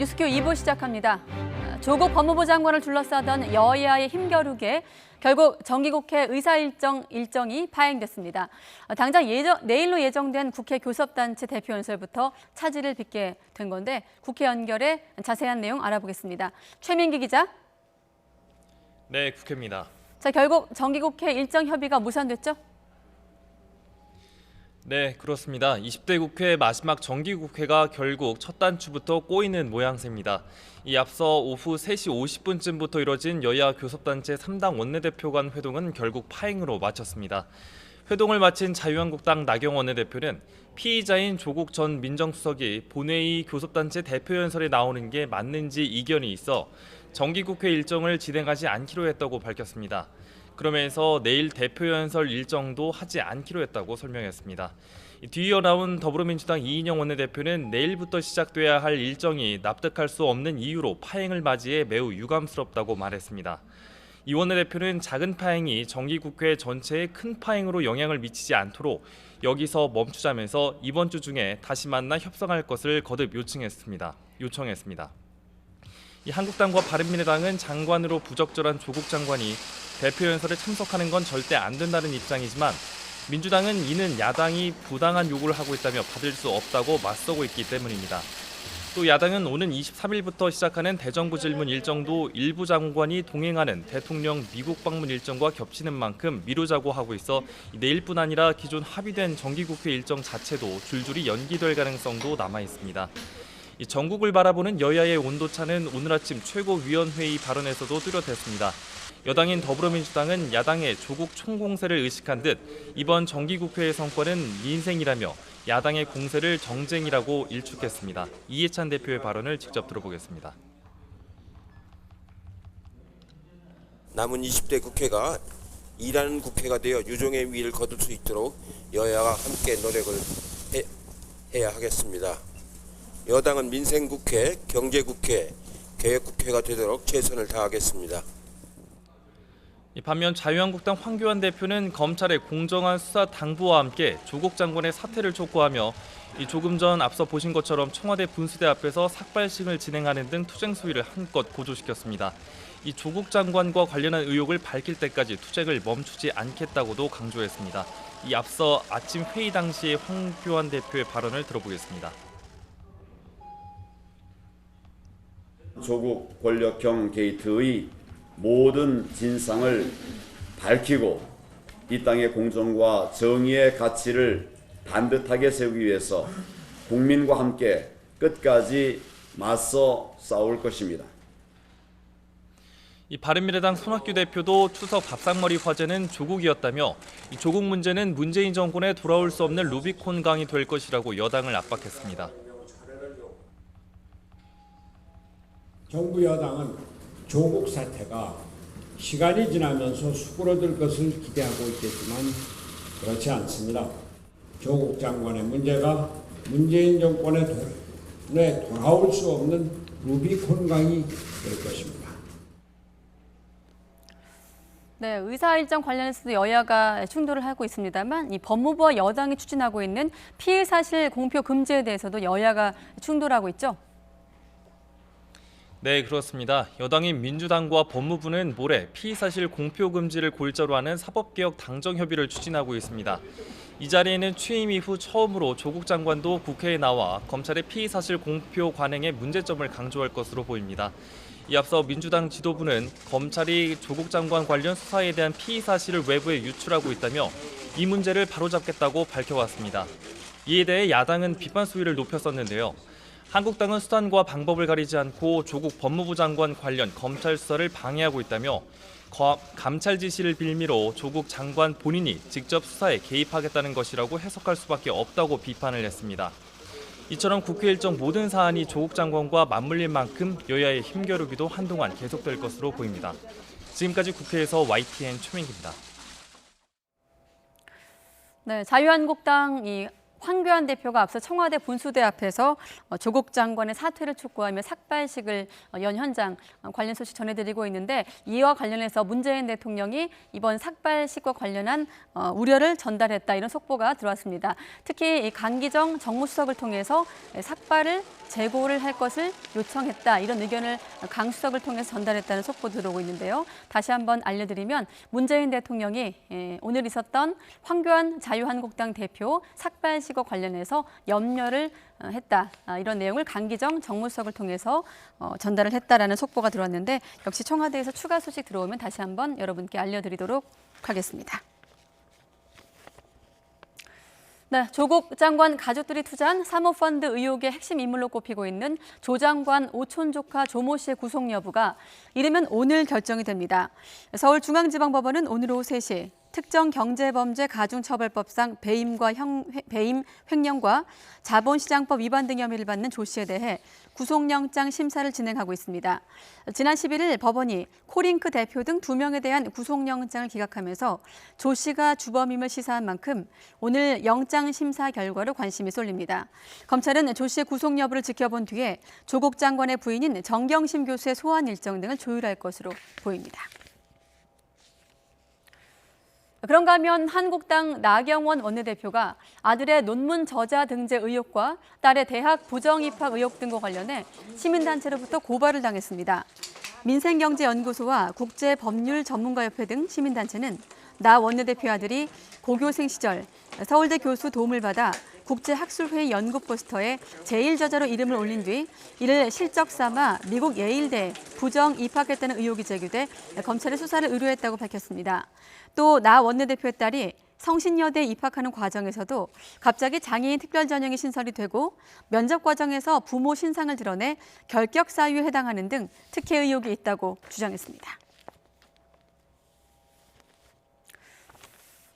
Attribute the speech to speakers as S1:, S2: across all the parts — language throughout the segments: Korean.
S1: 뉴스큐 2부 시작합니다. 조국 법무부 장관을 둘러싸던 여야의 힘겨루기에 결국 정기국회 의사일정이 파행됐습니다. 당장 내일로 예정된 국회 교섭단체 대표 연설부터 차질을 빚게 된 건데 국회 연결에 자세한 내용 알아보겠습니다. 최민기 기자.
S2: 네, 국회입니다.
S1: 자, 결국 정기국회 일정 협의가 무산됐죠?
S2: 네, 그렇습니다. 20대 국회 마지막 정기국회가 결국 첫 단추부터 꼬이는 모양새입니다. 이 앞서 오후 3시 50분쯤부터 이뤄진 여야 교섭단체 3당 원내대표 간 회동은 결국 파행으로 마쳤습니다. 회동을 마친 자유한국당 나경원 원내대표는 피의자인 조국 전 민정수석이 본회의 교섭단체 대표 연설에 나오는 게 맞는지 이견이 있어 정기국회 일정을 진행하지 않기로 했다고 밝혔습니다. 그러면서 내일 대표 연설 일정도 하지 않기로 했다고 설명했습니다. 뒤이어 나온 더불어민주당 이인영 원내대표는 내일부터 시작돼야 할 일정이 납득할 수 없는 이유로 파행을 맞이해 매우 유감스럽다고 말했습니다. 이 원내대표는 작은 파행이 정기국회 전체에 큰 파행으로 영향을 미치지 않도록 여기서 멈추자면서 이번 주 중에 다시 만나 협상할 것을 거듭 요청했습니다. 이 한국당과 바른미래당은 장관으로 부적절한 조국 장관이 대표 연설에 참석하는 건 절대 안 된다는 입장이지만 민주당은 이는 야당이 부당한 요구를 하고 있다며 받을 수 없다고 맞서고 있기 때문입니다. 또 야당은 오는 23일부터 시작하는 대정부 질문 일정도 일부 장관이 동행하는 대통령 미국 방문 일정과 겹치는 만큼 미루자고 하고 있어 내일뿐 아니라 기존 합의된 정기국회 일정 자체도 줄줄이 연기될 가능성도 남아 있습니다. 이 전국을 바라보는 여야의 온도차는 오늘 아침 최고위원회의 발언에서도 뚜렷했습니다. 여당인 더불어민주당은 야당의 조국 총공세를 의식한 듯 이번 정기국회의 성과는 민생이라며 야당의 공세를 정쟁이라고 일축했습니다. 이해찬 대표의 발언을 직접 들어보겠습니다.
S3: 남은 20대 국회가 일하는 국회가 되어 유종의 미를 거둘 수 있도록 여야가 함께 노력을 해야 하겠습니다. 여당은 민생국회, 경제국회, 개혁국회가 되도록 최선을 다하겠습니다.
S2: 반면 자유한국당 황교안 대표는 검찰의 공정한 수사 당부와 함께 조국 장관의 사퇴를 촉구하며 조금 전 앞서 보신 것처럼 청와대 분수대 앞에서 삭발식을 진행하는 등 투쟁 소위를 한껏 고조시켰습니다. 이 조국 장관과 관련한 의혹을 밝힐 때까지 투쟁을 멈추지 않겠다고도 강조했습니다. 이 앞서 아침 회의 당시의 황교안 대표의 발언을 들어보겠습니다.
S4: 조국 권력형 게이트의 모든 진상을 밝히고 이 땅의 공정과 정의의 가치를 반듯하게 세우기 위해서 국민과 함께 끝까지 맞서 싸울 것입니다.
S2: 이 바른미래당 손학규 대표도 추석 밥상머리 화제는 조국이었다며 이 조국 문제는 문재인 정권에 돌아올 수 없는 루비콘 강이 될 것이라고 여당을 압박했습니다.
S5: 정부 여당은 조국 사태가 시간이 지나면서 수그러들 것을 기대하고 있겠지만 그렇지 않습니다. 조국 장관의 문제가 문재인 정권에 돌아올 수 없는 루비콘 강이 될 것입니다.
S1: 네, 의사일정 관련해서도 여야가 충돌을 하고 있습니다만 이 법무부와 여당이 추진하고 있는 피의사실 공표 금지에 대해서도 여야가 충돌하고 있죠.
S2: 네, 그렇습니다. 여당인 민주당과 법무부는 모레 피의사실 공표 금지를 골자로 하는 사법개혁 당정협의를 추진하고 있습니다. 이 자리에는 취임 이후 처음으로 조국 장관도 국회에 나와 검찰의 피의사실 공표 관행의 문제점을 강조할 것으로 보입니다. 이 앞서 민주당 지도부는 검찰이 조국 장관 관련 수사에 대한 피의사실을 외부에 유출하고 있다며 이 문제를 바로잡겠다고 밝혀왔습니다. 이에 대해 야당은 비판 수위를 높였었는데요. 한국당은 수단과 방법을 가리지 않고 조국 법무부 장관 관련 검찰 수사를 방해하고 있다며 감찰 지시를 빌미로 조국 장관 본인이 직접 수사에 개입하겠다는 것이라고 해석할 수밖에 없다고 비판을 했습니다. 이처럼 국회 일정 모든 사안이 조국 장관과 맞물릴 만큼 여야의 힘겨루기도 한동안 계속될 것으로 보입니다. 지금까지 국회에서 YTN 최민기입니다.
S1: 네, 자유한국당 황교안 대표가 앞서 청와대 분수대 앞에서 조국 장관의 사퇴를 촉구하며 삭발식을 연 현장 관련 소식 전해드리고 있는데 이와 관련해서 문재인 대통령이 이번 삭발식과 관련한 우려를 전달했다 이런 속보가 들어왔습니다. 특히 이 강기정 정무수석을 통해서 삭발을 재고를 할 것을 요청했다 이런 의견을 강 수석을 통해서 전달했다는 속보 들어오고 있는데요. 다시 한번 알려드리면 문재인 대통령이 오늘 있었던 황교안 자유한국당 대표 삭발식과 관련해서 염려를 했다 이런 내용을 강기정 정무수석을 통해서 전달을 했다라는 속보가 들어왔는데 역시 청와대에서 추가 소식 들어오면 다시 한번 여러분께 알려드리도록 하겠습니다. 네, 조국 장관 가족들이 투자한 사모펀드 의혹의 핵심 인물로 꼽히고 있는 조 장관 오촌 조카 조모 씨의 구속 여부가 이르면 오늘 결정이 됩니다. 서울중앙지방법원은 오늘 오후 3시 특정경제범죄 가중처벌법상 배임과 배임, 횡령과 자본시장법 위반 등 혐의를 받는 조 씨에 대해 구속영장 심사를 진행하고 있습니다. 지난 11일 법원이 코링크 대표 등 2명에 대한 구속영장을 기각하면서 조 씨가 주범임을 시사한 만큼 오늘 영장 심사 결과로 관심이 쏠립니다. 검찰은 조 씨의 구속 여부를 지켜본 뒤에 조국 장관의 부인인 정경심 교수의 소환 일정 등을 조율할 것으로 보입니다. 그런가 하면 한국당 나경원 원내대표가 아들의 논문 저자 등재 의혹과 딸의 대학 부정 입학 의혹 등과 관련해 시민단체로부터 고발을 당했습니다. 민생경제연구소와 국제법률전문가협회 등 시민단체는 나 원내대표 아들이 고교생 시절 서울대 교수 도움을 받아 국제학술회의 연구 포스터에 제1저자로 이름을 올린 뒤 이를 실적 삼아 미국 예일대에 부정 입학했다는 의혹이 제기돼 검찰에 수사를 의뢰했다고 밝혔습니다. 또 나 원내대표의 딸이 성신여대에 입학하는 과정에서도 갑자기 장애인 특별전형이 신설이 되고 면접 과정에서 부모 신상을 드러내 결격 사유에 해당하는 등 특혜 의혹이 있다고 주장했습니다.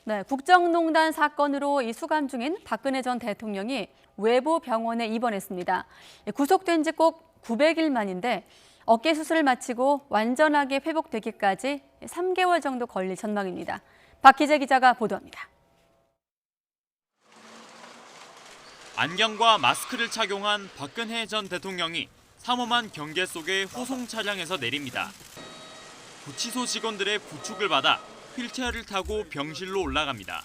S1: 네, 국정농단 사건으로 수감 중인 박근혜 전 대통령이 외부 병원에 입원했습니다. 구속된 지 꼭 900일 만인데 어깨 수술을 마치고 완전하게 회복되기까지 3개월 정도 걸릴 전망입니다. 박희재 기자가 보도합니다.
S6: 안경과 마스크를 착용한 박근혜 전 대통령이 삼엄한 경계 속의 호송 차량에서 내립니다. 구치소 직원들의 부축을 받아 휠체어를 타고 병실로 올라갑니다.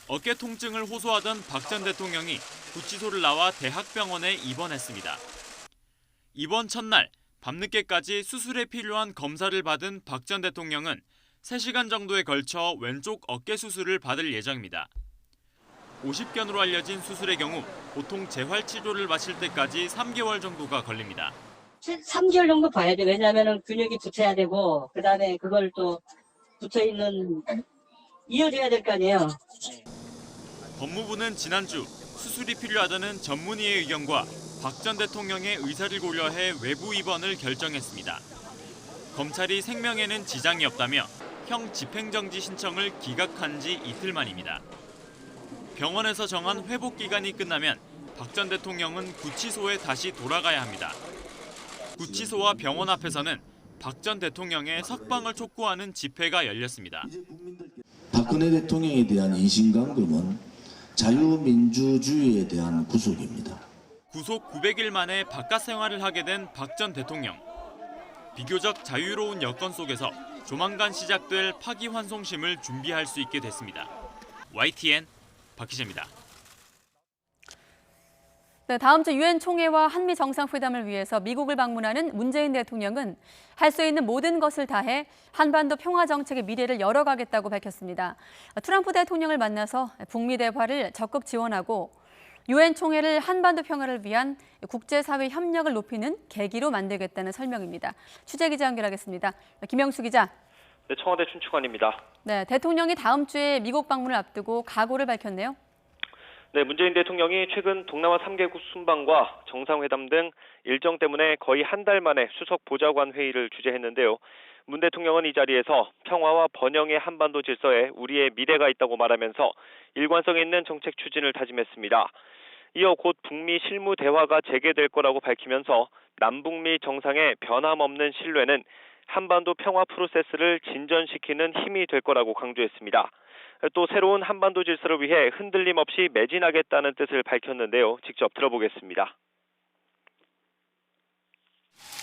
S6: 어깨 통증을 호소하던 박 전 대통령이 구치소를 나와 대학병원에 입원했습니다. 입원 첫날 밤늦게까지 수술에 필요한 검사를 받은 박 전 대통령은 3시간 정도에 걸쳐 왼쪽 어깨 수술을 받을 예정입니다. 50견으로 알려진 수술의 경우 보통 재활치료를 마칠 때까지 3개월 정도가 걸립니다.
S7: 3개월 정도 봐야 돼. 왜냐하면 근육이 붙어야 되고 그다음에 그걸 또 붙어있는 이어져야 될 거 아니에요.
S6: 법무부는 지난주 수술이 필요하다는 전문의의 의견과 박 전 대통령의 의사를 고려해 외부 입원을 결정했습니다. 검찰이 생명에는 지장이 없다며 형 집행정지 신청을 기각한 지 이틀 만입니다. 병원에서 정한 회복 기간이 끝나면 박 전 대통령은 구치소에 다시 돌아가야 합니다. 구치소와 병원 앞에서는 박 전 대통령의 석방을 촉구하는 집회가 열렸습니다.
S8: 박근혜 대통령에 대한 인신감금은 자유민주주의에 대한 구속입니다.
S6: 구속 900일 만에 바깥 생활을 하게 된 박 전 대통령. 비교적 자유로운 여건 속에서 조만간 시작될 파기환송심을 준비할 수 있게 됐습니다. YTN 박희재입니다.
S1: 네, 다음 주 유엔 총회와 한미 정상회담을 위해서 미국을 방문하는 문재인 대통령은 할 수 있는 모든 것을 다해 한반도 평화 정책의 미래를 열어가겠다고 밝혔습니다. 트럼프 대통령을 만나서 북미 대화를 적극 지원하고 유엔 총회를 한반도 평화를 위한 국제사회 협력을 높이는 계기로 만들겠다는 설명입니다. 취재 기자 연결하겠습니다. 김영수 기자.
S9: 네, 청와대 춘추관입니다.
S1: 네, 대통령이 다음 주에 미국 방문을 앞두고 각오를 밝혔네요.
S9: 네, 문재인 대통령이 최근 동남아 3개국 순방과 정상회담 등 일정 때문에 거의 한 달 만에 수석 보좌관 회의를 주재했는데요. 문 대통령은 이 자리에서 평화와 번영의 한반도 질서에 우리의 미래가 있다고 말하면서 일관성 있는 정책 추진을 다짐했습니다. 이어 곧 북미 실무 대화가 재개될 거라고 밝히면서 남북미 정상의 변함없는 신뢰는 한반도 평화 프로세스를 진전시키는 힘이 될 거라고 강조했습니다. 또 새로운 한반도 질서를 위해 흔들림 없이 매진하겠다는 뜻을 밝혔는데요. 직접 들어보겠습니다.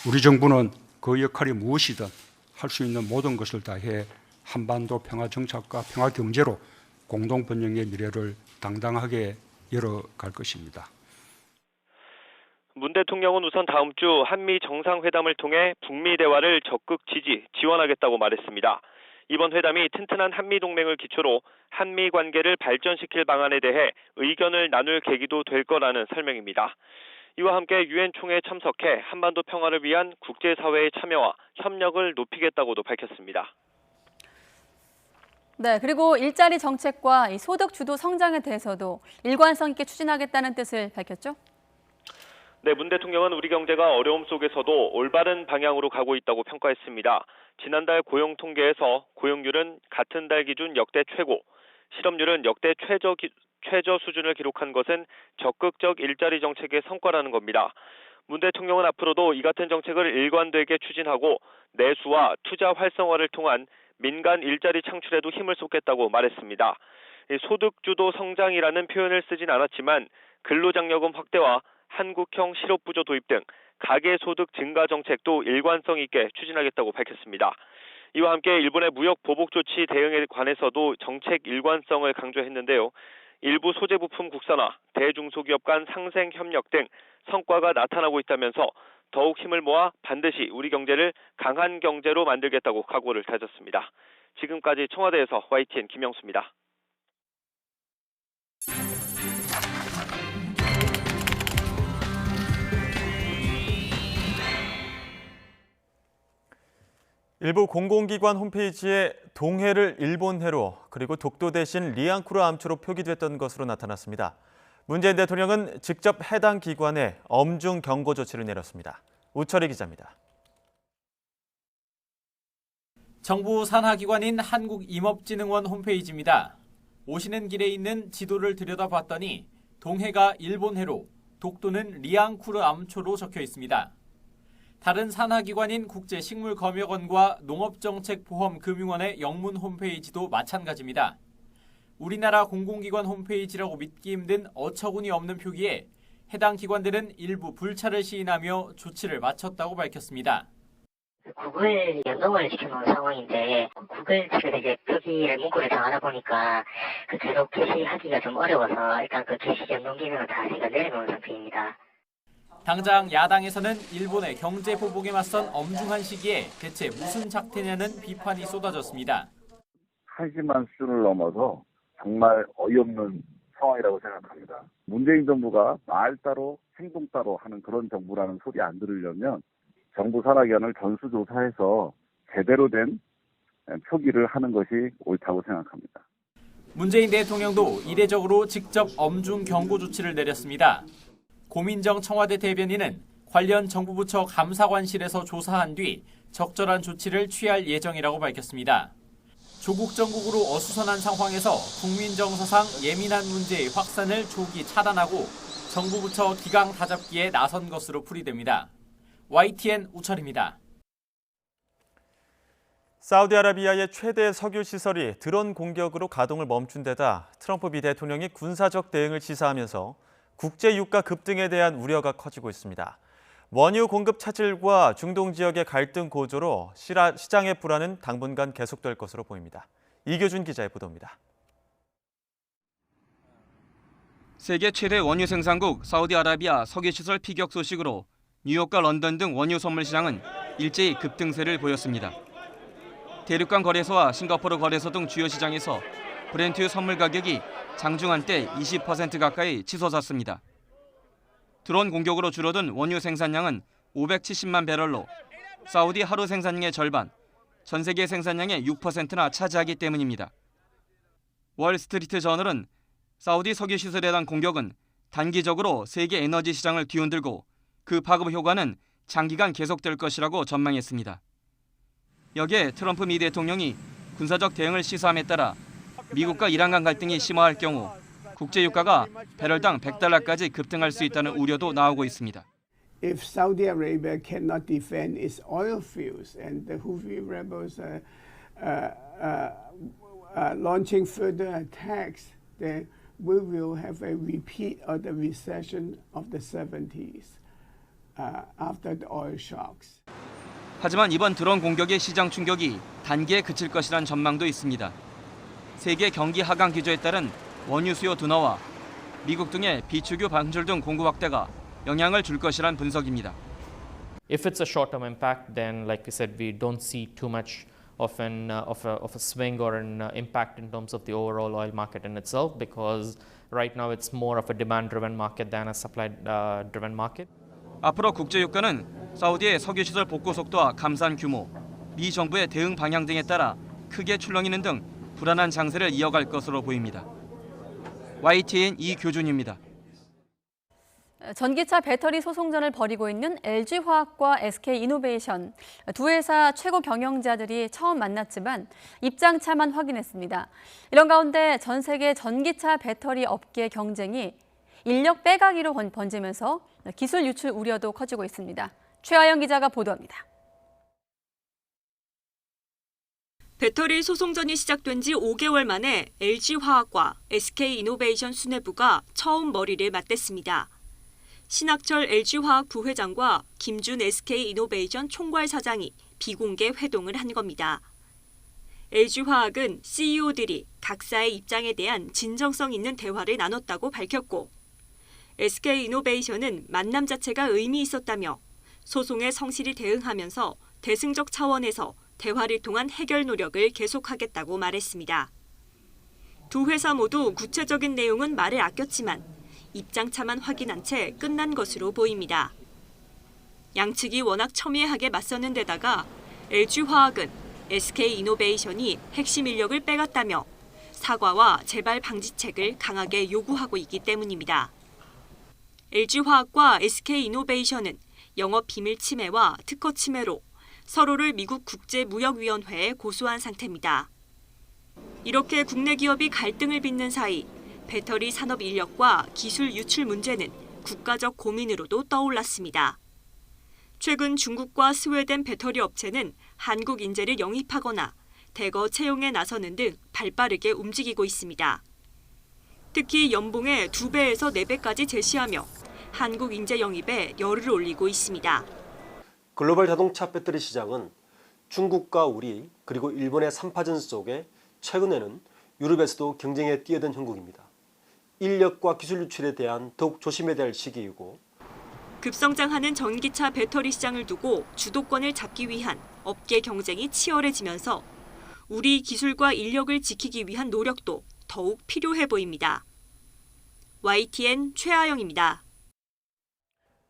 S5: 우리 정부는 그 역할이 무엇이든 할 수 있는 모든 것을 다해 한반도 평화 정착과 평화 경제로 공동 번영의 미래를 당당하게 열어갈 것입니다.
S9: 문 대통령은 우선 다음 주 한미 정상회담을 통해 북미 대화를 적극 지원하겠다고 말했습니다. 이번 회담이 튼튼한 한미 동맹을 기초로 한미 관계를 발전시킬 방안에 대해 의견을 나눌 계기도 될 거라는 설명입니다. 이와 함께 유엔 총회에 참석해 한반도 평화를 위한 국제사회의 참여와 협력을 높이겠다고도 밝혔습니다.
S1: 네, 그리고 일자리 정책과 이 소득 주도 성장에 대해서도 일관성 있게 추진하겠다는 뜻을 밝혔죠.
S9: 네, 문 대통령은 우리 경제가 어려움 속에서도 올바른 방향으로 가고 있다고 평가했습니다. 지난달 고용 통계에서 고용률은 같은 달 기준 역대 최고, 실업률은 역대 최저 수준을 기록한 것은 적극적 일자리 정책의 성과라는 겁니다. 문 대통령은 앞으로도 이 같은 정책을 일관되게 추진하고 내수와 투자 활성화를 통한 민간 일자리 창출에도 힘을 쏟겠다고 말했습니다. 소득주도 성장이라는 표현을 쓰진 않았지만 근로장려금 확대와 한국형 실업부조 도입 등 가계소득 증가 정책도 일관성 있게 추진하겠다고 밝혔습니다. 이와 함께 일본의 무역 보복 조치 대응에 관해서도 정책 일관성을 강조했는데요. 일부 소재 부품 국산화, 대중소기업 간 상생 협력 등 성과가 나타나고 있다면서 더욱 힘을 모아 반드시 우리 경제를 강한 경제로 만들겠다고 각오를 다졌습니다. 지금까지 청와대에서 YTN 김영수입니다.
S6: 일부 공공기관 홈페이지에 동해를 일본해로 그리고 독도 대신 리앙쿠르 암초로 표기됐던 것으로 나타났습니다. 문재인 대통령은 직접 해당 기관에 엄중 경고 조치를 내렸습니다. 우철희 기자입니다.
S10: 정부 산하기관인 한국임업진흥원 홈페이지입니다. 오시는 길에 있는 지도를 들여다봤더니 동해가 일본해로, 독도는 리앙쿠르 암초로 적혀 있습니다. 다른 산하기관인 국제식물검역원과 농업정책보험금융원의 영문 홈페이지도 마찬가지입니다. 우리나라 공공기관 홈페이지라고 믿기 힘든 어처구니 없는 표기에 해당 기관들은 일부 불차를 시인하며 조치를 마쳤다고 밝혔습니다.
S7: 구글 연동을 시켜놓은 상황인데 구글 측에서 이제 표기를 문구를 정하다 보니까 그 계속 게시하기가 좀 어려워서 일단 그 게시 연동 기능을 다 제가 내려놓은 상태입니다.
S10: 당장 야당에서는 일본의 경제 보복에 맞선 엄중한 시기에 대체 무슨 작태냐는 비판이 쏟아졌습니다.
S11: 한심한 수준을 넘어서 정말 어이없는 상황이라고 생각합니다. 문재인 정부가 말 따로 행동 따로 하는 그런 정부라는 소리 안 들으려면 정부 산하기관을 전수조사해서 제대로 된 표기를 하는 것이 옳다고 생각합니다.
S10: 문재인 대통령도 이례적으로 직접 엄중 경고 조치를 내렸습니다. 고민정 청와대 대변인은 관련 정부 부처 감사관실에서 조사한 뒤 적절한 조치를 취할 예정이라고 밝혔습니다. 조국 정국으로 어수선한 상황에서 국민 정서상 예민한 문제의 확산을 조기 차단하고 정부 부처 기강 다잡기에 나선 것으로 풀이됩니다. YTN 우철입니다.
S6: 사우디아라비아의 최대 석유 시설이 드론 공격으로 가동을 멈춘 데다 트럼프 미 대통령이 군사적 대응을 시사하면서 국제 유가 급등에 대한 우려가 커지고 있습니다. 원유 공급 차질과 중동 지역의 갈등 고조로 시장의 불안은 당분간 계속될 것으로 보입니다. 이교준 기자의 보도입니다.
S12: 세계 최대 원유 생산국 사우디아라비아 석유시설 피격 소식으로 뉴욕과 런던 등 원유 선물 시장은 일제히 급등세를 보였습니다. 대륙간 거래소와 싱가포르 거래소 등 주요 시장에서 브렌트 선물 가격이 장중한 때 20% 가까이 치솟았습니다. 드론 공격으로 줄어든 원유 생산량은 570만 배럴로 사우디 하루 생산량의 절반, 전 세계 생산량의 6%나 차지하기 때문입니다. 월스트리트 저널은 사우디 석유 시설에 대한 공격은 단기적으로 세계 에너지 시장을 뒤흔들고 그 파급 효과는 장기간 계속될 것이라고 전망했습니다. 여기에 트럼프 미 대통령이 군사적 대응을 시사함에 따라 미국과 이란 간 갈등이 심화할 경우 국제 유가가 배럴당 $100까지 급등할 수 있다는 우려도 나오고 있습니다.
S13: If Saudi Arabia cannot defend its oil fields and the Houthi rebels launching further attacks, then we will have a repeat of the recession of the 70s after the oil shocks.
S12: 하지만 이번 드론 공격의 시장 충격이 단기에 그칠 것이란 전망도 있습니다. 세계 경기 하강 기조에 따른 원유 수요 둔화와 미국 등의 비축유 방출 등 공급 확대가 영향을 줄 것이란 분석입니다.
S14: If it's a short-term impact, then, like we said, we don't see too much of a swing or an impact in terms of the overall oil market in itself, because right now it's more of a demand-driven market than a supply-driven market.
S12: 앞으로 국제 유가는 사우디의 석유 시설 복구 속도와 감산 규모, 미 정부의 대응 방향 등에 따라 크게 출렁이는 등 불안한 장세를 이어갈 것으로 보입니다. YTN 이교준입니다.
S1: 전기차 배터리 소송전을 벌이고 있는 LG화학과 SK이노베이션 두 회사 최고 경영자들이 처음 만났지만 입장차만 확인했습니다. 이런 가운데 전 세계 전기차 배터리 업계 경쟁이 인력 빼가기로 번지면서 기술 유출 우려도 커지고 있습니다. 최하영 기자가 보도합니다.
S15: 배터리 소송전이 시작된 지 5개월 만에 LG화학과 SK이노베이션 수뇌부가 처음 머리를 맞댔습니다. 신학철 LG화학 부회장과 김준 SK이노베이션 총괄 사장이 비공개 회동을 한 겁니다. LG화학은 CEO들이 각사의 입장에 대한 진정성 있는 대화를 나눴다고 밝혔고, SK이노베이션은 만남 자체가 의미 있었다며 소송에 성실히 대응하면서 대승적 차원에서 대화를 통한 해결 노력을 계속하겠다고 말했습니다. 두 회사 모두 구체적인 내용은 말을 아꼈지만 입장차만 확인한 채 끝난 것으로 보입니다. 양측이 워낙 첨예하게 맞서는 데다가 LG화학은 SK이노베이션이 핵심 인력을 빼갔다며 사과와 재발 방지책을 강하게 요구하고 있기 때문입니다. LG화학과 SK이노베이션은 영업 비밀 침해와 특허 침해로 서로를 미국 국제무역위원회에 고소한 상태입니다. 이렇게 국내 기업이 갈등을 빚는 사이 배터리 산업 인력과 기술 유출 문제는 국가적 고민으로도 떠올랐습니다. 최근 중국과 스웨덴 배터리 업체는 한국 인재를 영입하거나 대거 채용에 나서는 등 발빠르게 움직이고 있습니다. 특히 연봉의 2배에서 4배까지 제시하며 한국 인재 영입에 열을 올리고 있습니다.
S16: 글로벌 자동차 배터리 시장은 중국과 우리 그리고 일본의 3파전 속에 최근에는 유럽에서도 경쟁에 뛰어든 형국입니다. 인력과 기술 유출에 대한 더욱 조심해야 될 시기이고,
S15: 급성장하는 전기차 배터리 시장을 두고 주도권을 잡기 위한 업계 경쟁이 치열해지면서 우리 기술과 인력을 지키기 위한 노력도 더욱 필요해 보입니다. YTN 최하영입니다.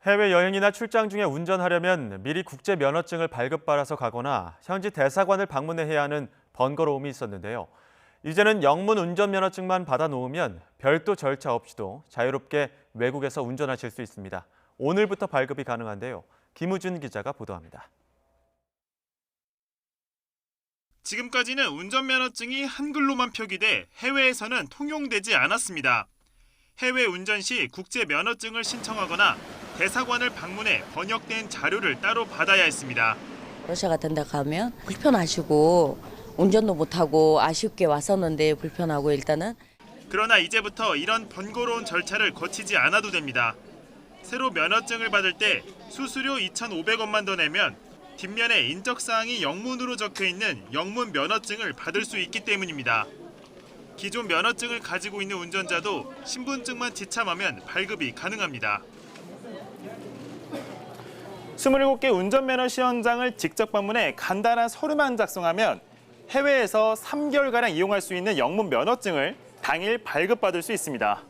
S17: 해외여행이나 출장 중에 운전하려면 미리 국제 면허증을 발급받아서 가거나 현지 대사관을 방문해야 하는 번거로움이 있었는데요. 이제는 영문 운전면허증만 받아놓으면 별도 절차 없이도 자유롭게 외국에서 운전하실 수 있습니다. 오늘부터 발급이 가능한데요. 김우준 기자가 보도합니다.
S6: 지금까지는 운전면허증이 한글로만 표기돼 해외에서는 통용되지 않았습니다. 해외 운전 시 국제 면허증을 신청하거나 대사관을 방문해 번역된 자료를 따로 받아야 했습니다.
S18: 러시아 같은 데 가면 불편하시고 운전도 못하고 아쉽게 왔었는데 불편하고 일단은.
S6: 그러나 이제부터 이런 번거로운 절차를 거치지 않아도 됩니다. 새로 면허증을 받을 때 수수료 2,500원만 더 내면 뒷면에 인적사항이 영문으로 적혀있는 영문 면허증을 받을 수 있기 때문입니다. 기존 면허증을 가지고 있는 운전자도 신분증만 지참하면 발급이 가능합니다.
S17: 27개 운전면허 시험장을 직접 방문해 간단한 서류만 작성하면 해외에서 3개월가량 이용할 수 있는 영문 면허증을 당일 발급받을 수 있습니다.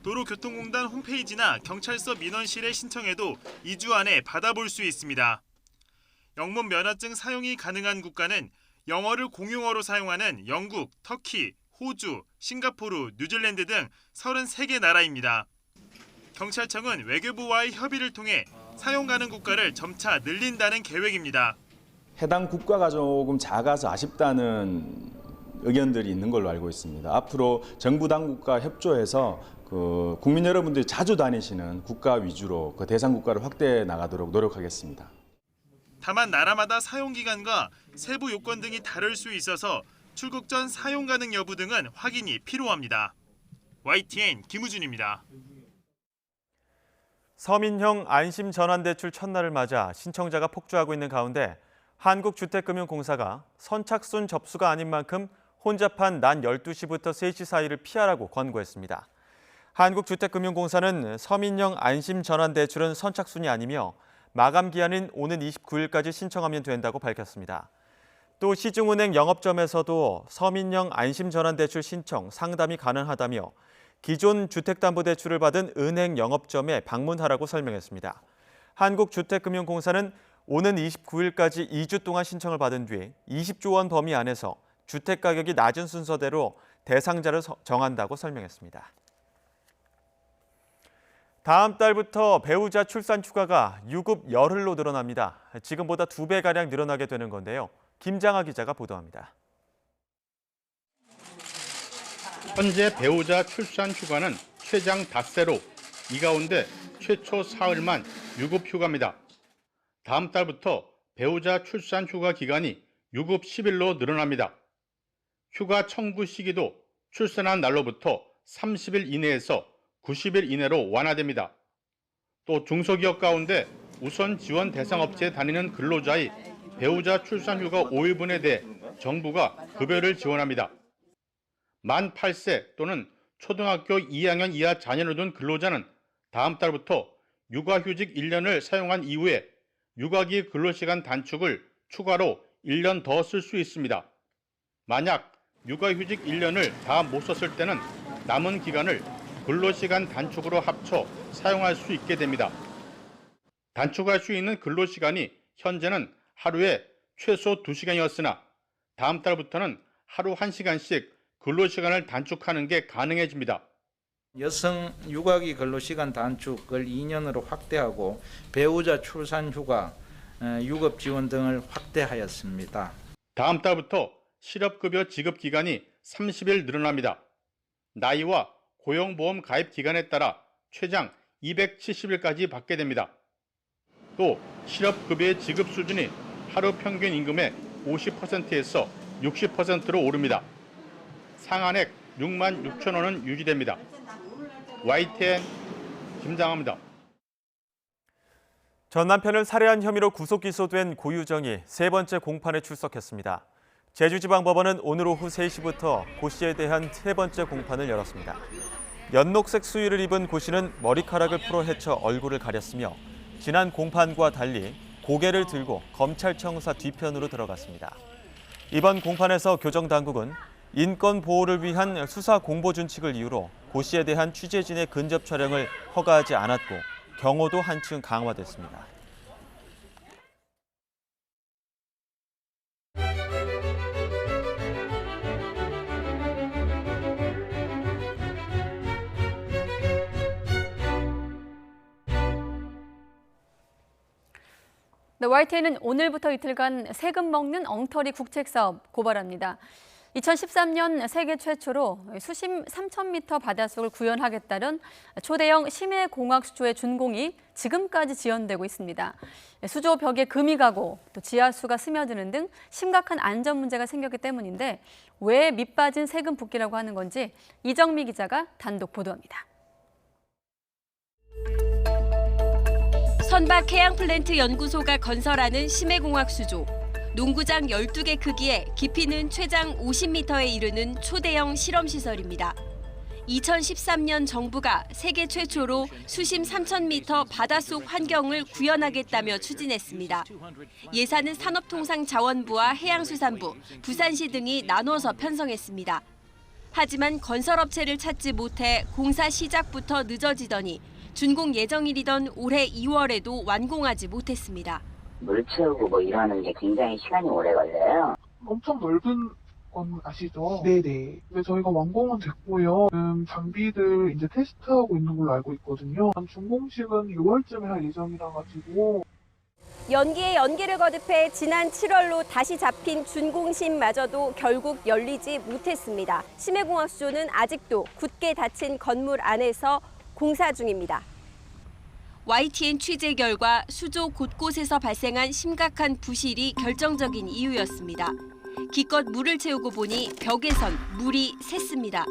S6: 도로교통공단 홈페이지나 경찰서 민원실에 신청해도 2주 안에 받아볼 수 있습니다. 영문 면허증 사용이 가능한 국가는 영어를 공용어로 사용하는 영국, 터키, 호주, 싱가포르, 뉴질랜드 등 33개 나라입니다. 경찰청은 외교부와의 협의를 통해 사용 가능 국가를 점차 늘린다는 계획입니다.
S19: 해당 국가가 조금 작아서 아쉽다는 의견들이 있는 걸로 알고 있습니다. 앞으로 정부 당국과 협조해서 국민 여러분들이 자주 다니시는 국가 위주로 대상 국가를 확대해 나가도록 노력하겠습니다.
S6: 다만 나라마다 사용 기간과 세부 요건 등이 다를 수 있어서
S20: 출국 전 사용 가능 여부 등은 확인이 필요합니다. YTN 김우준입니다.
S17: 서민형 안심 전환대출 첫날을 맞아 신청자가 폭주하고 있는 가운데 한국주택금융공사가 선착순 접수가 아닌 만큼 혼잡한 낮 12시부터 3시 사이를 피하라고 권고했습니다. 한국주택금융공사는 서민형 안심 전환대출은 선착순이 아니며 마감 기한인 오는 29일까지 신청하면 된다고 밝혔습니다. 또 시중은행 영업점에서도 서민형 안심 전환대출 신청, 상담이 가능하다며 기존 주택담보대출을 받은 은행 영업점에 방문하라고 설명했습니다. 한국주택금융공사는 오는 29일까지 2주 동안 신청을 받은 뒤 20조 원 범위 안에서 주택가격이 낮은 순서대로 대상자를 정한다고 설명했습니다. 다음 달부터 배우자 출산 휴가가 유급 열흘로 늘어납니다. 지금보다 2배가량 늘어나게 되는 건데요. 김장하 기자가 보도합니다.
S21: 현재 배우자 출산 휴가는 최장 닷새로 이 가운데 최초 사흘만 유급 휴가입니다. 다음 달부터 배우자 출산 휴가 기간이 유급 10일로 늘어납니다. 휴가 청구 시기도 출산한 날로부터 30일 이내에서 90일 이내로 완화됩니다. 또 중소기업 가운데 우선 지원 대상 업체에 다니는 근로자의 배우자 출산 휴가 5일분에 대해 정부가 급여를 지원합니다. 만 8세 또는 초등학교 2학년 이하 자녀를 둔 근로자는 다음 달부터 육아휴직 1년을 사용한 이후에 육아기 근로시간 단축을 추가로 1년 더 쓸 수 있습니다. 만약 육아휴직 1년을 다 못 썼을 때는 남은 기간을 근로시간 단축으로 합쳐 사용할 수 있게 됩니다. 단축할 수 있는 근로시간이 현재는 하루에 최소 2시간이었으나 다음 달부터는 하루 1시간씩 근로시간을 단축하는 게 가능해집니다.
S22: 여성 육아기 근로시간 단축을 2년으로 확대하고 배우자 출산 휴가, 유급 지원 등을 확대하였습니다.
S21: 다음 달부터 실업급여 지급 기간이 30일 늘어납니다. 나이와 고용보험 가입 기간에 따라 최장 270일까지 받게 됩니다. 또 실업급여의 지급 수준이 하루 평균 임금의 50%에서 60%로 오릅니다. 상한액 6만 6천 원은 유지됩니다. YTN 김장하입니다.
S17: 전 남편을 살해한 혐의로 구속 기소된 고유정이 세 번째 공판에 출석했습니다. 제주지방법원은 오늘 오후 3시부터 고 씨에 대한 세 번째 공판을 열었습니다. 연녹색 수의를 입은 고 씨는 머리카락을 풀어 헤쳐 얼굴을 가렸으며 지난 공판과 달리 고개를 들고 검찰청사 뒤편으로 들어갔습니다. 이번 공판에서 교정당국은 인권 보호를 위한 수사 공보 준칙을 이유로 고 씨에 대한 취재진의 근접 촬영을 허가하지 않았고 경호도 한층 강화됐습니다.
S1: 네, YTN은 오늘부터 이틀간 세금 먹는 엉터리 국책사업 고발합니다. 2013년 세계 최초로 수심 3,000m 바닷속을 구현하겠다는 초대형 심해공학 수조의 준공이 지금까지 지연되고 있습니다. 수조 벽에 금이 가고 또 지하수가 스며드는 등 심각한 안전 문제가 생겼기 때문인데 왜 밑빠진 세금 붓기라고 하는 건지 이정미 기자가 단독 보도합니다.
S15: 선박해양플랜트 연구소가 건설하는 심해공학 수조. 농구장 12개 크기에 깊이는 최장 50m에 이르는 초대형 실험시설입니다. 2013년 정부가 세계 최초로 수심 3,000m 바닷속 환경을 구현하겠다며 추진했습니다. 예산은 산업통상자원부와 해양수산부, 부산시 등이 나눠서 편성했습니다. 하지만 건설업체를 찾지 못해 공사 시작부터 늦어지더니 준공 예정일이던 올해 2월에도 완공하지 못했습니다.
S7: 물 채우고 일하는 게 굉장히 시간이 오래 걸려요.
S23: 엄청 넓은 건 아시죠? 네네. 근데 저희가 완공은 됐고요. 지금 장비들 이제 테스트하고 있는 걸로 알고 있거든요. 준공식은 6월쯤에 할 예정이라 가지고.
S24: 연기에 연기를 거듭해 지난 7월로 다시 잡힌 준공식마저도 결국 열리지 못했습니다. 심해공학 수조는 아직도 굳게 닫힌 건물 안에서 공사 중입니다.
S15: YTN 취재 결과 수조 곳곳에서 발생한 심각한 부실이 결정적인 이유였습니다.
S24: 기껏 물을 채우고 보니 벽에선 물이 샜습니다.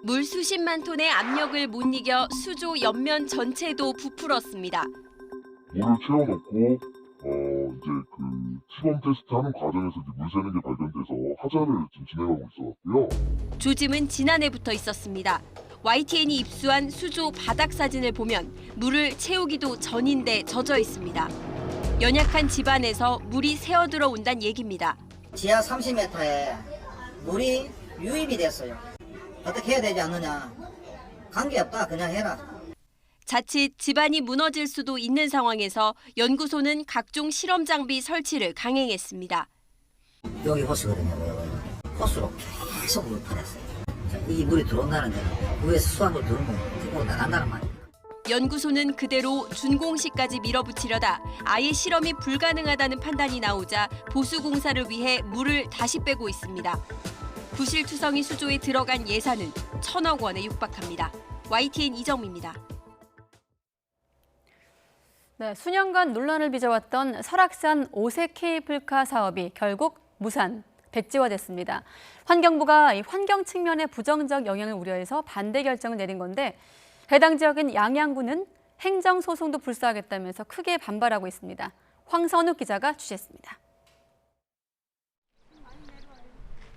S24: 물 수십만 톤의 압력을 못 이겨 수조 옆면 전체도 부풀었습니다.
S2: 물을 채워놓고 이제 그 시범 테스트하는 과정에서 이제 물 새는 게 발견돼서 하자를 지금 진행하고 있었고요.
S24: 조짐은 지난해부터 있었습니다. YTN이 입수한 수조 바닥 사진을 보면 물을 채우기도 전인데 젖어 있습니다. 연약한 집안에서 물이 새어 들어온다는 얘기입니다.
S3: 지하 30m에 물이 유입이 됐어요. 어떻게 해야 되지 않느냐. 관계없다. 그냥 해라.
S24: 자칫 집안이 무너질 수도 있는 상황에서 연구소는 각종 실험 장비 설치를 강행했습니다.
S3: 여기 호수거든요. 호수로 계속 물을 퍼냈어요. 이 물이 들어온다는 데는 위에서 수확을 들으면 그거 나간다는 말이에요.
S24: 연구소는 그대로 준공식까지 밀어붙이려다 아예 실험이 불가능하다는 판단이 나오자 보수공사를 위해 물을 다시 빼고 있습니다. 부실투성이 수조에 들어간 예산은 1,000억 원에 육박합니다. YTN 이정미입니다. 네, 수년간 논란을 빚어왔던 설악산 오색 케이블카 사업이 결국 무산, 백지화됐습니다. 환경부가 이 환경 측면의 부정적 영향을 우려해서 반대 결정을 내린 건데 해당 지역인 양양군은 행정소송도 불사하겠다면서 크게 반발하고 있습니다. 황선욱 기자가 취재했습니다.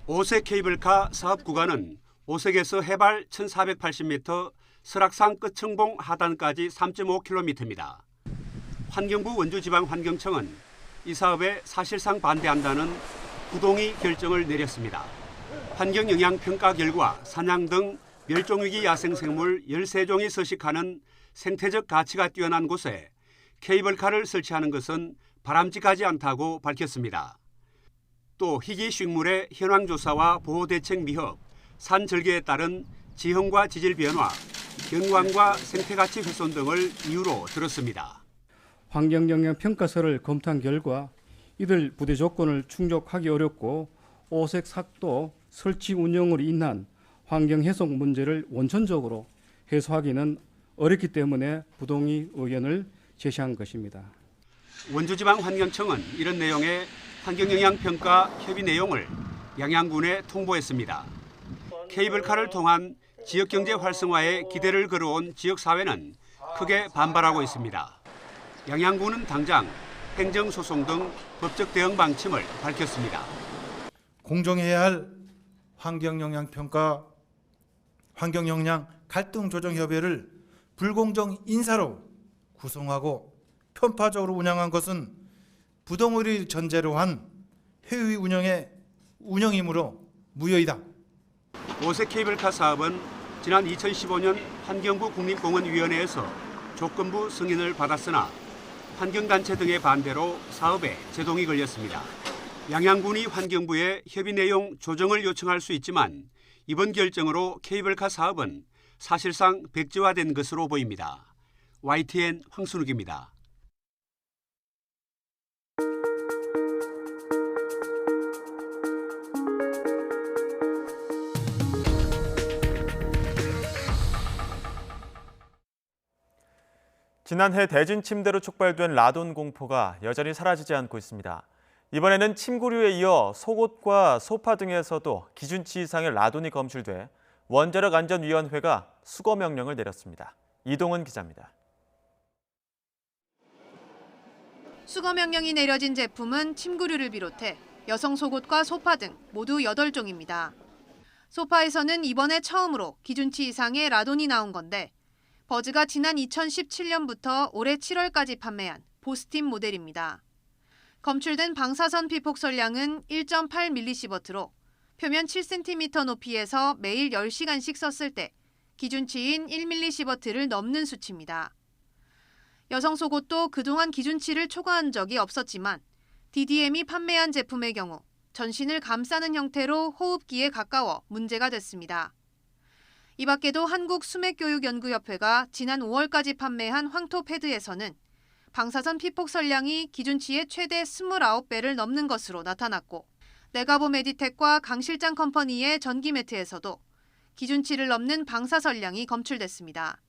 S4: 오색 케이블카 사업 구간은 오색에서 해발 1,480m, 설악산 끝층봉 하단까지 3.5km입니다. 환경부 원주지방환경청은 이 사업에 사실상 반대한다는 부동의 결정을 내렸습니다. 환경영향평가 결과 사냥 등 멸종위기 야생생물 13종이 서식하는 생태적 가치가 뛰어난 곳에 케이블카를 설치하는 것은 바람직하지 않다고 밝혔습니다. 또 희귀식물의 현황조사와 보호대책 미흡, 산절개에 따른 지형과 지질 변화, 경관과 생태가치 훼손 등을 이유로 들었습니다.
S8: 환경영향평가서를 검토한 결과 이들 부대 조건을 충족하기 어렵고 오색 삭도 설치 운영으로 인한 환경 해석 문제를 원천적으로 해소하기는 어렵기 때문에 부동의 의견을 제시한 것입니다.
S4: 원주지방환경청은 이런 내용의 환경영향평가 협의 내용을 양양군에 통보했습니다. 케이블카를 통한 지역경제 활성화에 기대를 걸어온 지역사회는 크게 반발하고 있습니다. 양양군은 당장 행정소송 등 법적 대응 방침을 밝혔습니다.
S25: 공정해야 할 환경영향평가, 환경영향 갈등조정협의회를 불공정 인사로 구성하고 편파적으로 운영한 것은 부동의를 전제로 한 회의 운영이므로 무효이다.
S4: 오색 케이블카 사업은 지난 2015년 환경부 국립공원위원회에서 조건부 승인을 받았으나 환경단체 등의 반대로 사업에 제동이 걸렸습니다. 양양군이 환경부에 협의 내용 조정을 요청할 수 있지만 이번 결정으로 케이블카 사업은 사실상 백지화된 것으로 보입니다. YTN 황순욱입니다.
S17: 지난해 대진 침대로 촉발된 라돈 공포가 여전히 사라지지 않고 있습니다. 이번에는 침구류에 이어 속옷과 소파 등에서도 기준치 이상의 라돈이 검출돼 원자력안전위원회가 수거 명령을 내렸습니다. 이동은 기자입니다.
S26: 수거 명령이 내려진 제품은 침구류를 비롯해 여성 속옷과 소파 등 모두 8종입니다. 소파에서는 이번에 처음으로 기준치 이상의 라돈이 나온 건데 버즈가 지난 2017년부터 올해 7월까지 판매한 보스팀 모델입니다. 검출된 방사선 피폭설량은 1.8mSv로 표면 7cm 높이에서 매일 10시간씩 썼을 때 기준치인 1mSv를 넘는 수치입니다. 여성 속옷도 그동안 기준치를 초과한 적이 없었지만 DDM이 판매한 제품의 경우 전신을 감싸는 형태로 호흡기에 가까워 문제가 됐습니다. 이 밖에도 한국수맥교육연구협회가 지난 5월까지 판매한 황토 패드에서는 방사선 피폭설량이 기준치의 최대 29배를 넘는 것으로 나타났고 네가보 메디텍과 강실장 컴퍼니의 전기 매트에서도 기준치를 넘는 방사설량이 검출됐습니다.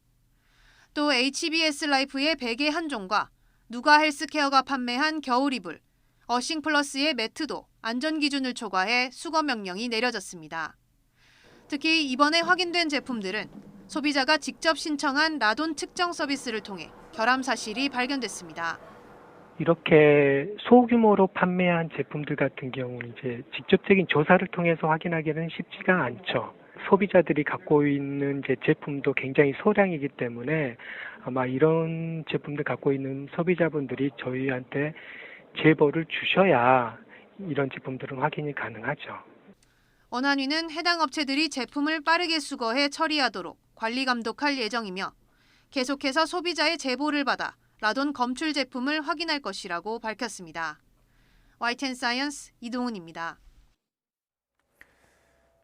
S26: 또 HBS 라이프의 베개 한 종과 누가 헬스케어가 판매한 겨울 이불, 어싱 플러스의 매트도 안전 기준을 초과해 수거 명령이 내려졌습니다. 특히 이번에 확인된 제품들은 소비자가 직접 신청한 라돈 측정 서비스를 통해 결함 사실이 발견됐습니다.
S5: 이렇게 소규모로 판매한 제품들 같은 경우는 이제 직접적인 조사를 통해서 확인하기는 쉽지가 않죠. 소비자들이 갖고 있는 제품도 굉장히 소량이기 때문에 아마 이런 제품들 갖고 있는 소비자분들이 저희한테 제보를 주셔야 이런 제품들은 확인이 가능하죠.
S26: 원안위는 해당 업체들이 제품을 빠르게 수거해 처리하도록 관리 감독할 예정이며 계속해서 소비자의 제보를 받아 라돈 검출 제품을 확인할 것이라고 밝혔습니다. YTN 사이언스 이동훈입니다.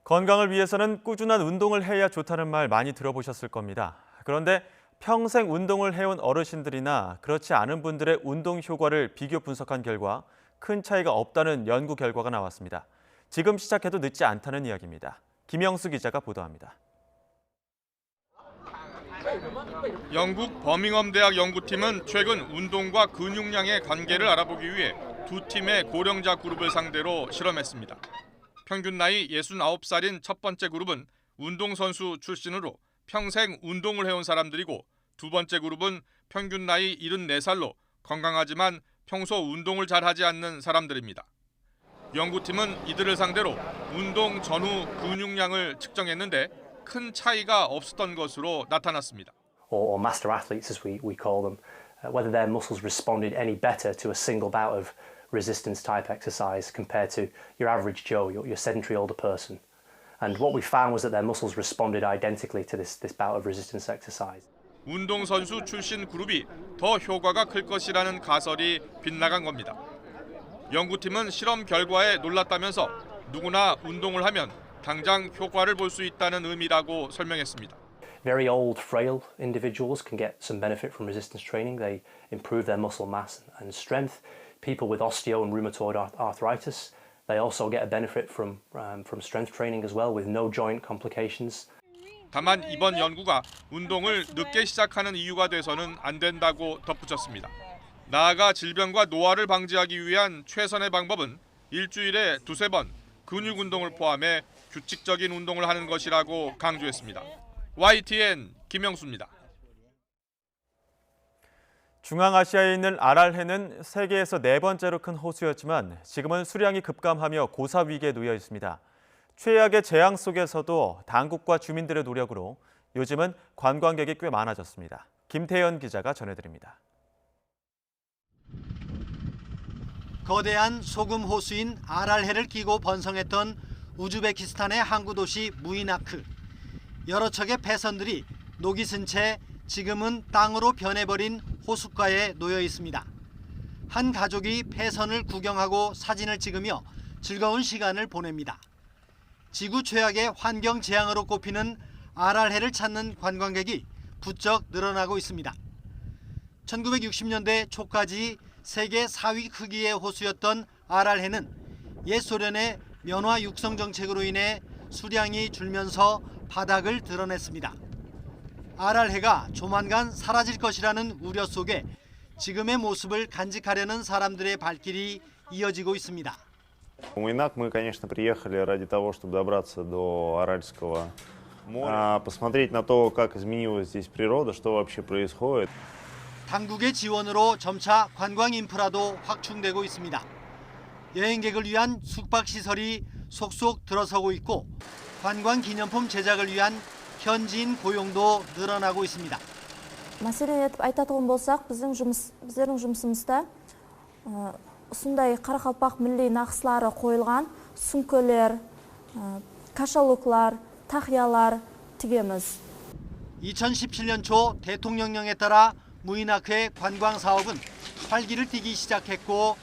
S17: 건강을 위해서는 꾸준한 운동을 해야 좋다는 말 많이 들어보셨을 겁니다. 그런데 평생 운동을 해온 어르신들이나 그렇지 않은 분들의 운동 효과를 비교 분석한 결과 큰 차이가 없다는 연구 결과가 나왔습니다. 지금 시작해도 늦지 않다는 이야기입니다. 김영수 기자가 보도합니다.
S9: 영국 버밍엄 대학 연구팀은 최근 운동과 근육량의 관계를 알아보기 위해 두 팀의 고령자 그룹을 상대로 실험했습니다. 평균 나이 69살인 첫 번째 그룹은 운동선수 출신으로 평생 운동을 해온 사람들이고 두 번째 그룹은 평균 나이 74살로 건강하지만 평소 운동을 잘하지 않는 사람들입니다. 연구팀은 이들을 상대로 운동 전후 근육량을 측정했는데 큰 차이가 없었던 것으로 나타났습니다.
S10: Or master athletes as we call them, whether their muscles responded any better to a single bout of resistance type exercise compared to your average Joe, your sedentary older person. And what we found was that their muscles responded identically to this bout of resistance exercise.
S9: 운동선수 출신 그룹이 더 효과가 클 것이라는 가설이 빗나간 겁니다. 연구팀은 실험 결과에 놀랐다면서 누구나 운동을 하면 당장 효과를 볼 수 있다는 의미라고 설명했습니다.
S10: Very old, frail individuals can get some benefit from resistance training. They improve their muscle mass and strength. People with osteo and rheumatoid arthritis, they also get a benefit from strength training as well with no joint complications.
S9: 다만 이번 연구가 운동을 늦게 시작하는 이유가 돼서는 안 된다고 덧붙였습니다. 나아가 질병과 노화를 방지하기 위한 최선의 방법은 일주일에 2-3번 근육 운동을 포함해 규칙적인 운동을 하는 것이라고 강조했습니다. YTN 김영수입니다.
S17: 중앙아시아에 있는 아랄해는 세계에서 4번째로 큰 호수였지만 지금은 수량이 급감하며 고사 위기에 놓여 있습니다. 최악의 재앙 속에서도 당국과 주민들의 노력으로 요즘은 관광객이 꽤 많아졌습니다. 김태현 기자가 전해드립니다.
S11: 거대한 소금 호수인 아랄해를 끼고 번성했던 우즈베키스탄의 항구 도시 무이나크. 여러 척의 폐선들이 녹이 쓴 채 지금은 땅으로 변해버린 호숫가에 놓여 있습니다. 한 가족이 폐선을 구경하고 사진을 찍으며 즐거운 시간을 보냅니다. 지구 최악의 환경 재앙으로 꼽히는 아랄해를 찾는 관광객이 부쩍 늘어나고 있습니다. 1960년대 초까지 세계 4위 크기의 호수였던 아랄해는 옛 소련의 면화 육성 정책으로 인해 수량이 줄면서 바닥을 드러냈습니다. 아랄해가 조만간 사라질 것이라는 우려 속에 지금의 모습을 간직하려는 사람들의 발길이 이어지고 있습니다.
S13: Муйнак мы, конечно, приехали ради того, чтобы добраться до Аральского моря, посмотреть на то, как изменилась здесь природа, что вообще происходит.
S11: 당국의 지원으로 점차 관광 인프라도 확충되고 있습니다. 여행객을 위한 숙박시설이 속속 들어서고 있고 관광 기념품 제작을 위한 현지인 고용도 늘어나고 있습니다.
S14: мәселен етіп айтатын болсақ, біздердің жұмысымызда сондай қарақалпақ милли нақыслары қойылған сүмкелер, кашалоклар, тақиялар тігеміз.
S11: 2017년 초 대통령령에 따라 무이나크의 관광 사업은 활기를 띠기 시작했고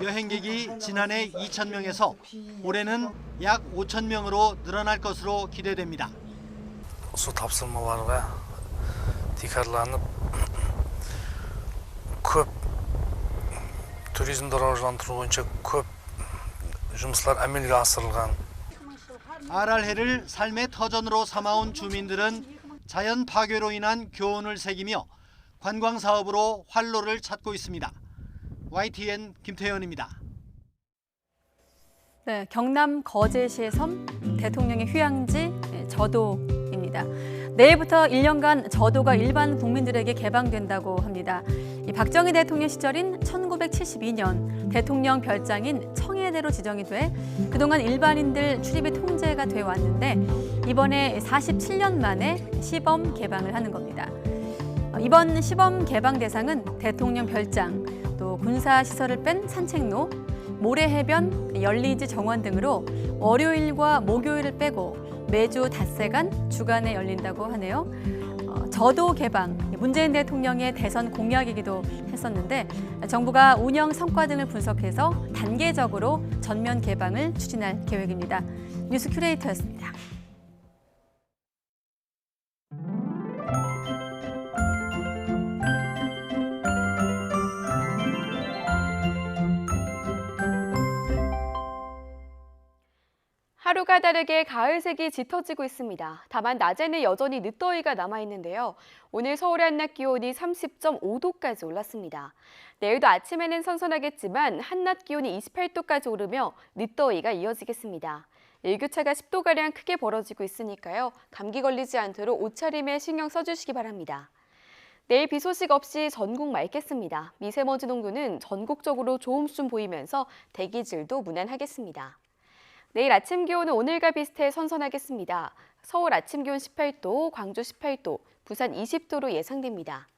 S11: 여행객이 지난해 2,000명에서 올해는 약 5,000명으로 늘어날 것으로 기대됩니다.
S27: Su topshirmalarga tekrarlanib ko'p turizmni rivojlantirish bo'yicha ko'p жұмыстар amalga oshirilgan.
S11: 아랄해를 삶의 터전으로 삼아온 주민들은 자연 파괴로 인한 교훈을 새기며 관광 사업으로 활로를 찾고 있습니다. YTN 김태현입니다.
S1: 네, 경남 거제시의 섬, 대통령의 휴양지 저도입니다. 내일부터 1년간 저도가 일반 국민들에게 개방된다고 합니다. 이 박정희 대통령 시절인 1972년 대통령 별장인 청해대로 지정이 돼 그동안 일반인들 출입이 통제가 돼 왔는데 이번에 47년 만에 시범 개방을 하는 겁니다. 이번 시범 개방 대상은 대통령 별장, 또 군사 시설을 뺀 산책로, 모래해변, 열리지 정원 등으로 월요일과 목요일을 빼고 매주 닷새간 주간에 열린다고 하네요. 저도 개방, 문재인 대통령의 대선 공약이기도 했었는데 정부가 운영 성과 등을 분석해서 단계적으로 전면 개방을 추진할 계획입니다. 뉴스 큐레이터였습니다.
S6: 하루가 다르게 가을색이 짙어지고 있습니다. 다만 낮에는 여전히 늦더위가 남아있는데요. 오늘 서울의 한낮 기온이 30.5도까지 올랐습니다. 내일도 아침에는 선선하겠지만 한낮 기온이 28도까지 오르며 늦더위가 이어지겠습니다. 일교차가 10도가량 크게 벌어지고 있으니까요. 감기 걸리지 않도록 옷차림에 신경 써주시기 바랍니다. 내일 비 소식 없이 전국 맑겠습니다. 미세먼지 농도는 전국적으로 좋음수좀 보이면서 대기질도 무난하겠습니다. 내일 아침 기온은 오늘과 비슷해 선선하겠습니다. 서울 아침 기온 18도, 광주 18도, 부산 20도로 예상됩니다.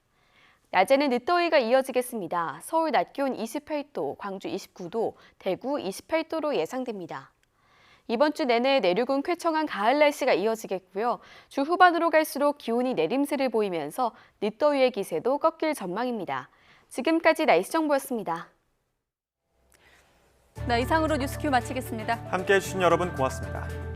S6: 낮에는 늦더위가 이어지겠습니다. 서울 낮 기온 28도, 광주 29도, 대구 28도로 예상됩니다. 이번 주 내내 내륙은 쾌청한 가을 날씨가 이어지겠고요. 주 후반으로 갈수록 기온이 내림세를 보이면서 늦더위의 기세도 꺾일 전망입니다. 지금까지 날씨 정보였습니다.
S1: 네, 이상으로 뉴스큐 마치겠습니다.
S17: 함께해 주신 여러분 고맙습니다.